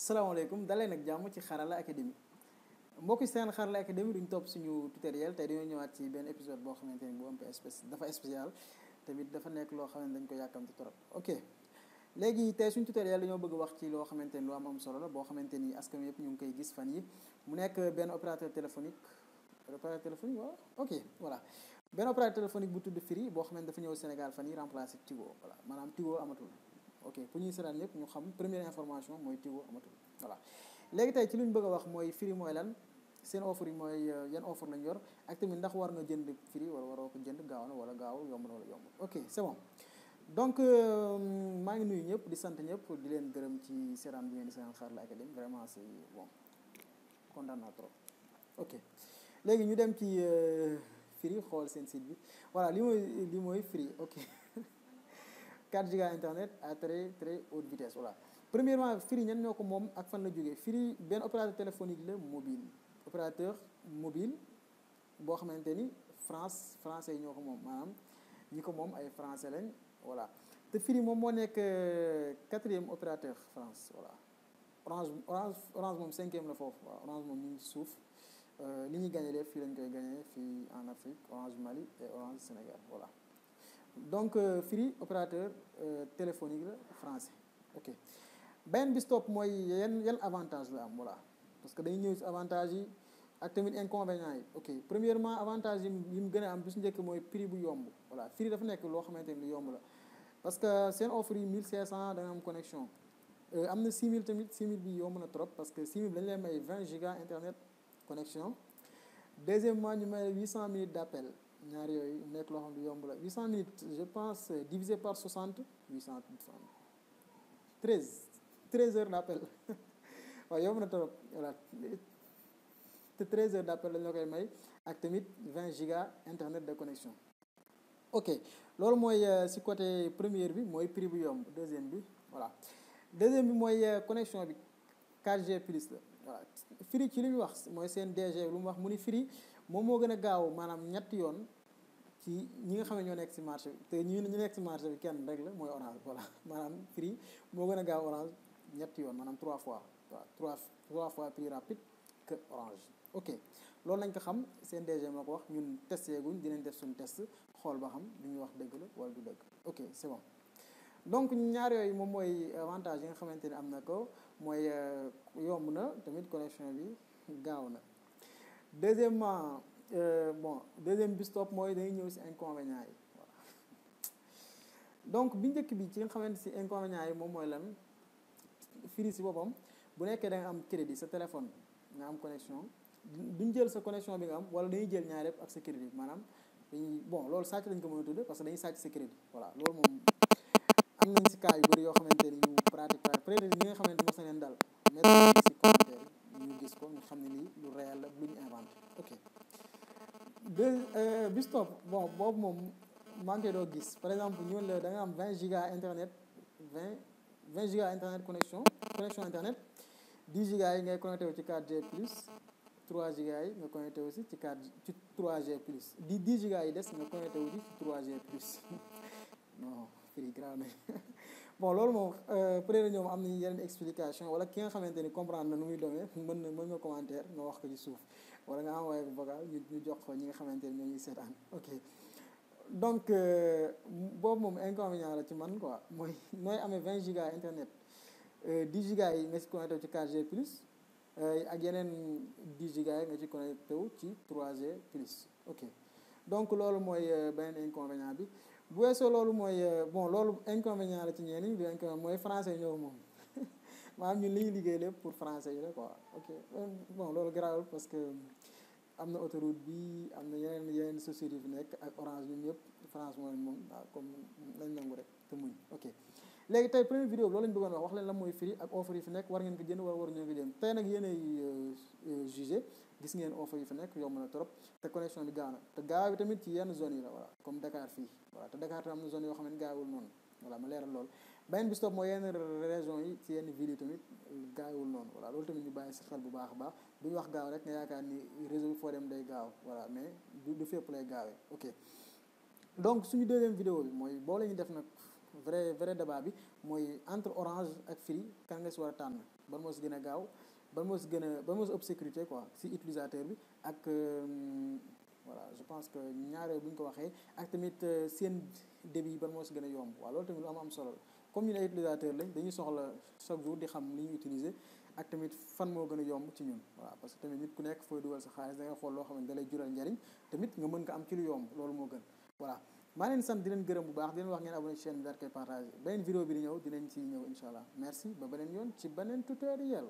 salaamaaleykum dalee nag jàmm ci Xarala Academy mbokki seen Xarala Academy duñ topp suñu tutoriel tey dañoo ñëwaat ci benn épisode boo xamante ni bu am dafa spécial tamit dafa nekk loo xam ne dañ ko yàkkamti trop. ok léegi tey suñu tutoriel dañoo bëgg wax ci loo xamante ni lu am solo la boo xamante ni askan wi yëpp ñu ngi koy gis fan yi mu nekk benn opérateur téléphonique waaw ok voilà benn opérateur téléphonique bu tudd Free boo xam ne dafa ñëw Sénégal fan yi remplacé Tigo voilà maanaam Tigo amatul. ok pour ñuy seetaan ñëpp ñu xam première information mooy Tigo amatul voilà léegi tey ci li ñu bëgg a wax mooy Free mooy lan seen offre yi mooy yan offre lañ yor ak tamit ndax war nga jënd Free wala waroo ko jënd gaaw na wala gaawul yomb na wala yombul ok c'est bon donc maa ngi nuyu ñëpp di sant ñëpp di leen gërëm ci seetaan bi ngeen di seetaan Xarala Academy vraiment c'est bon kontaan naa trop ok léegi ñu dem ci Free xool seen site bi voilà li mooy Free ok 4 giga internet à très haute vitesse voilà premièrement Free ñan ñoo ko moom ak fan la jógee Free benn opérateur téléphonique la opérateur mobile boo xamante ni français yi ñoo ko moom maanaam ñi ko moom ay français lañ voilà te Free moom moo nekk 4e opérateur France voilà orange moom 5e la foofu waaw orange moom ñu ngi suuf li ñuy gagné lépp fii lañ koy gagné fii en Afrique orange Mali et orange Sénégal voilà donc Free opérateur téléphonique la français ok benn bi stop mooy yan avantage la am voilà parce que dañuy ñëw si avantage yi ak tamit inconvénients yi ok premièrement avantage yi mu gën a am bi su njëkk mooy prix bu yomb voilà Free dafa nekk loo xamante ni lu yomb la parce que seen offre yi 1500 da nga am connexion am na 6000 tamit 6000 bi yomb na trop parce que 6000 dañu lay may 20 giga internet connexion deuxièmement ñu may 800 minutes d'appel ñaar yooyu nekk loo xam ne yomb la 800 minutes je pense divisé par 60 13 heures d'appel waaw yomb na trop voilà te 13 heures d'appel lañ la koy may ak tamit 20 giga internet de connexion ok loolu mooy si côté première bi mooy prix bu yomb deuxième bi voilà deuxième bi mooy connexion bi 4G plus la voilà Free ci li ñu wax mooy seen DG lu mu wax mu ni Free moom moo gën a gaaw maanaam ñetti yoon ci ñi nga xam ne ñoo nekk si marché bi te ñu nekk si marché bi kenn rek la mooy Orange voilà maanaam Free moo gën a gaaw Orange ñetti yoon maanaam 3 fois waaw 3 fois plus rapide que Orange ok loolu lañ ko xam seen DG moo ko wax ñun testé guñ dinañ def suñu test xool ba xam li ñuy wax dëgg la wala du dëgg ok c'est bon donc ñaar yooyu moom mooy avantage yi nga xamante ni am na ko mooy yomb na tamit connexion bi gaaw na deuxièmement deuxième bi stop mooy dañuy ñëw si inconvénients yi voilà donc bi njëkk bi ci nga xamante si inconvénients yi moom mooy lan Free si boppam bu nekkee da nga am crédit sa téléphone nga am connexion duñ jël sa connexion bi nga am wala dañuy jël ñaar yëpp ak sa crédit maanaam dañuy loolu sàcc lañ ko mën a tudde parce que dañuy sàcc sa crédit voilà loolu moom am nañ si cas yu bëri yoo xamante ni yu pratique peut-être ñi nga xamante mos na leen dal mettre si commentaire ñu gis ko ñu xam ne lii lu réel la lu ñu inventé ok bi stop boobu moom maa ngi koy doo gis par exemple ñun la da nga am 20 giga internet 20 giga internet connexion internet 10 giga yi ngay connecté wu ci 4G plus 3 giga yi nga connecté aussi ci 3G plus 10 giga yi des nga connecté wu ci 3G plus non Free grave na loolu moom peut-être ñoom am nañu yeneen explication wala ki nga xamante ni comprendre na nu muy demee mën nga commentaire nga wax ko ci suuf wala nga envoyé ko vocal ñu jox ko ñi nga xamante ni ñoo ñuy seetaan ok donc boobu moom inconvénient la ci man quoi mooy amee 20 giga internet 10 giga yi nga ci connecté wu ci 4G plus ak yeneen 10 giga yi nga ci connecté wu ci 3G plus ok donc loolu mooy beneen inconvénient bi bu weesoo loolu mooy loolu inconvénient la ci ñenn ñi mooy français ñëw moom maanaam ñun li ñu liggéey lépp pour français yi la quoi ok loolu garaawul parce que am na autoroute bi am na yeneen sociétés fi nekk ak Orange ñun yëpp France mooy moom waaw comme lañ nangu rek te muñ ok léegi tey première vidéo bi loolu lañu bëggoon wax leen la mooy Free ak offre yi fi nekk war ngeen ko jënd wala waru ngeen ko jënd tey nag yéenay jugé gis ngeen offre yi fi nekk yomb na trop te connexion bi gaaw na te gaaw bi tamit ci yenn zones yi la voilà comme Dakar fii voilà te Dakar tamit am na zone yoo xam ne gaawul noonu voilà ma leeral loolu beneen bi stop mooy yenn région yi ci yenn villes yi tamit gaawul noonu voilà loolu tamit ñu bàyyi si xel bu baax a baax bu ñu wax gaaw rek nga yaakaar ni réseau bi foo dem day gaaw voilà mais du fépp lay gaawee ok donc suñu deuxième vidéo bi mooy boo la ñu def nag vrai débat bi mooy entre Orange ak Free kan nga si war a tànn ban moo si gën a gaaw ban moo si ëpp sécurité quoi si utilisateur bi ak voilà je pense que ñaareel bu ñu ko waxee ak tamit seen débit ban moo si gën a yomb waaw loolu tamit lu am solo la comme ñu ne utilisateur lañ dañuy soxla chaque jour di xam li ñu utiliser ak tamit fan moo gën a yomb ci ñun voilà parce que tamit nit ku nekk fooy dugal sa xaalis da nga xool loo xam ne da lay jural njariñ tamit nga mën ko am ci lu yomb loolu moo gën voilà maa leen sant di leen gërëm bu baax di leen wax ngeen abonné ci chaîne bi daal koy partagé beneen vidéo bi di ñëw dinañ ci ñëw incha allah merci ba beneen yoon ci beneen tutoriel